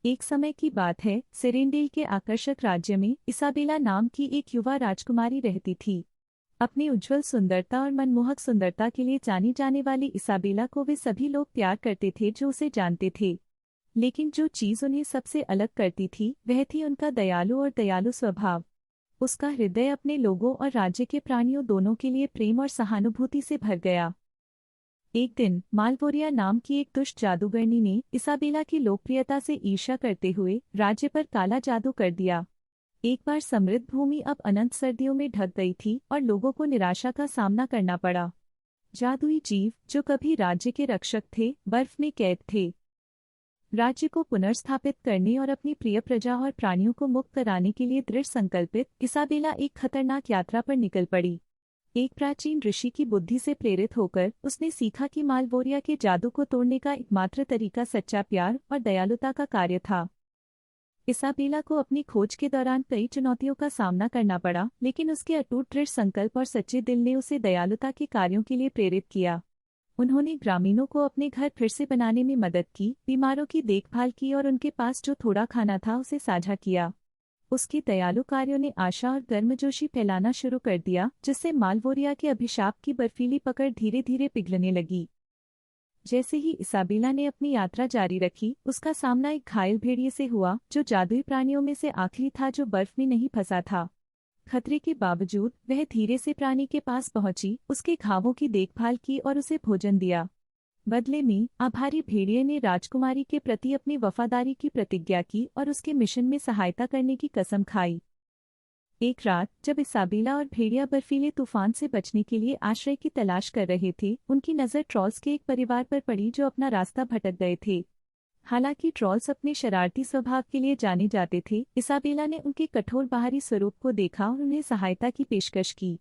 एक समय की बात है, सेरेंडेल के आकर्षक राज्य में इसाबेला नाम की एक युवा राजकुमारी रहती थी। अपनी उज्ज्वल सुंदरता और मनमोहक सुंदरता के लिए जानी जाने वाली इसाबेला को वे सभी लोग प्यार करते थे जो उसे जानते थे। लेकिन जो चीज उन्हें सबसे अलग करती थी वह थी उनका दयालु स्वभाव। उसका हृदय अपने लोगों और राज्य के प्राणियों दोनों के लिए प्रेम और सहानुभूति से भर गया। एक दिन मालवोरिया नाम की एक दुष्ट जादूगरनी ने इसाबेला की लोकप्रियता से ईर्ष्या करते हुए राज्य पर काला जादू कर दिया। एक बार समृद्ध भूमि अब अनंत सर्दियों में ढक गई थी और लोगों को निराशा का सामना करना पड़ा। जादुई जीव जो कभी राज्य के रक्षक थे, बर्फ में कैद थे। राज्य को पुनर्स्थापित करने और अपनी प्रिय प्रजा और प्राणियों को मुक्त कराने के लिए दृढ़ संकल्पित इसाबेला एक खतरनाक यात्रा पर निकल पड़ी। एक प्राचीन ऋषि की बुद्धि से प्रेरित होकर उसने सीखा कि मालवोरिया के जादू को तोड़ने का एकमात्र तरीका सच्चा प्यार और दयालुता का कार्य था। इसाबेला को अपनी खोज के दौरान कई चुनौतियों का सामना करना पड़ा, लेकिन उसके अटूट दृढ़ संकल्प और सच्चे दिल ने उसे दयालुता के कार्यों के लिए प्रेरित किया। उन्होंने ग्रामीणों को अपने घर फिर से बनाने में मदद की, बीमारों की देखभाल की और उनके पास जो थोड़ा खाना था उसे साझा किया। उसके दयालु कार्यों ने आशा और गर्मजोशी फैलाना शुरू कर दिया, जिससे मालवोरिया के अभिशाप की बर्फीली पकड़ धीरे धीरे पिघलने लगी। जैसे ही इसाबेला ने अपनी यात्रा जारी रखी, उसका सामना एक घायल भेड़िए से हुआ जो जादुई प्राणियों में से आखिरी था जो बर्फ में नहीं फंसा था। खतरे के बावजूद वह धीरे से प्राणी के पास पहुंची, उसके घावों की देखभाल की और उसे भोजन दिया। बदले में आभारी भेड़िए ने राजकुमारी के प्रति अपनी वफादारी की प्रतिज्ञा की और उसके मिशन में सहायता करने की कसम खाई। एक रात जब इसाबेला और भेड़िया बर्फीले तूफान से बचने के लिए आश्रय की तलाश कर रहे थे, उनकी नज़र ट्रॉल्स के एक परिवार पर पड़ी जो अपना रास्ता भटक गए थे। हालांकि ट्रॉल्स अपने शरारती स्वभाव के लिए जाने जाते थे, इसाबेला ने उनके कठोर बाहरी स्वरूप को देखा और उन्हें सहायता की पेशकश की।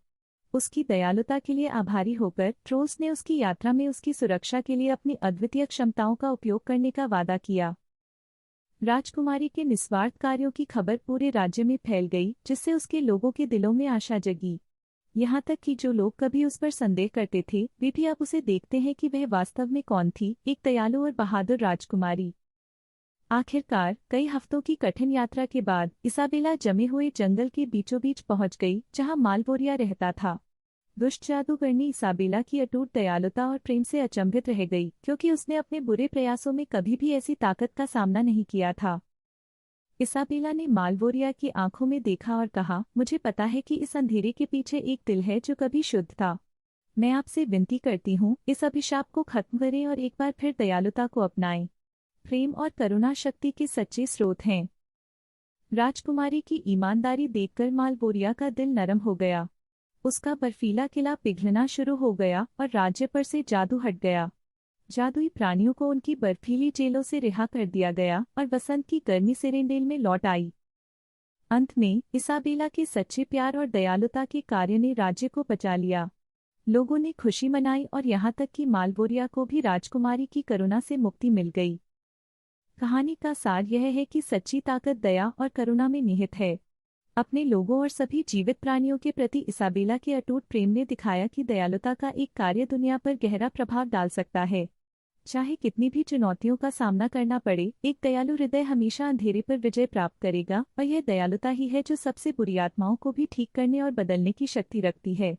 उसकी दयालुता के लिए आभारी होकर ट्रॉल्स ने उसकी यात्रा में उसकी सुरक्षा के लिए अपनी अद्वितीय क्षमताओं का उपयोग करने का वादा किया। राजकुमारी के निस्वार्थ कार्यों की खबर पूरे राज्य में फैल गई, जिससे उसके लोगों के दिलों में आशा जगी। यहाँ तक कि जो लोग कभी उस पर संदेह करते थे, वे भी अब उसे देखते हैं कि वह वास्तव में कौन थी, एक दयालु और बहादुर राजकुमारी। आखिरकार कई हफ्तों की कठिन यात्रा के बाद इसाबेला जमे हुए जंगल के बीचों बीच पहुंच गई, जहां मालवोरिया रहता था। दुष्ट जादूगरनी इसाबेला की अटूट दयालुता और प्रेम से अचंभित रह गई, क्योंकि उसने अपने बुरे प्रयासों में कभी भी ऐसी ताकत का सामना नहीं किया था। इसाबेला ने मालवोरिया की आंखों में देखा और कहा, मुझे पता है कि इस अंधेरे के पीछे एक दिल है जो कभी शुद्ध था। मैं आपसे विनती करती हूँ, इस अभिशाप को खत्म करें और एक बार फिर दयालुता को अपनाएं। प्रेम और करुणा शक्ति के सच्चे स्रोत हैं। राजकुमारी की ईमानदारी देखकर मालवोरिया का दिल नरम हो गया। उसका बर्फीला किला पिघलना शुरू हो गया और राज्य पर से जादू हट गया। जादुई प्राणियों को उनकी बर्फीली जेलों से रिहा कर दिया गया और वसंत की गर्मी सेरेंडेल में लौट आई। अंत में इसाबेला के सच्चे प्यार और दयालुता के कार्य ने राज्य को बचा लिया। लोगों ने खुशी मनाई और यहाँ तक कि मालवोरिया को भी राजकुमारी की करुणा से मुक्ति मिल गई। कहानी का सार यह है कि सच्ची ताकत दया और करुणा में निहित है। अपने लोगों और सभी जीवित प्राणियों के प्रति इसाबेला के अटूट प्रेम ने दिखाया कि दयालुता का एक कार्य दुनिया पर गहरा प्रभाव डाल सकता है। चाहे कितनी भी चुनौतियों का सामना करना पड़े, एक दयालु हृदय हमेशा अंधेरे पर विजय प्राप्त करेगा और यह दयालुता ही है जो सबसे बुरी आत्माओं को भी ठीक करने और बदलने की शक्ति रखती है।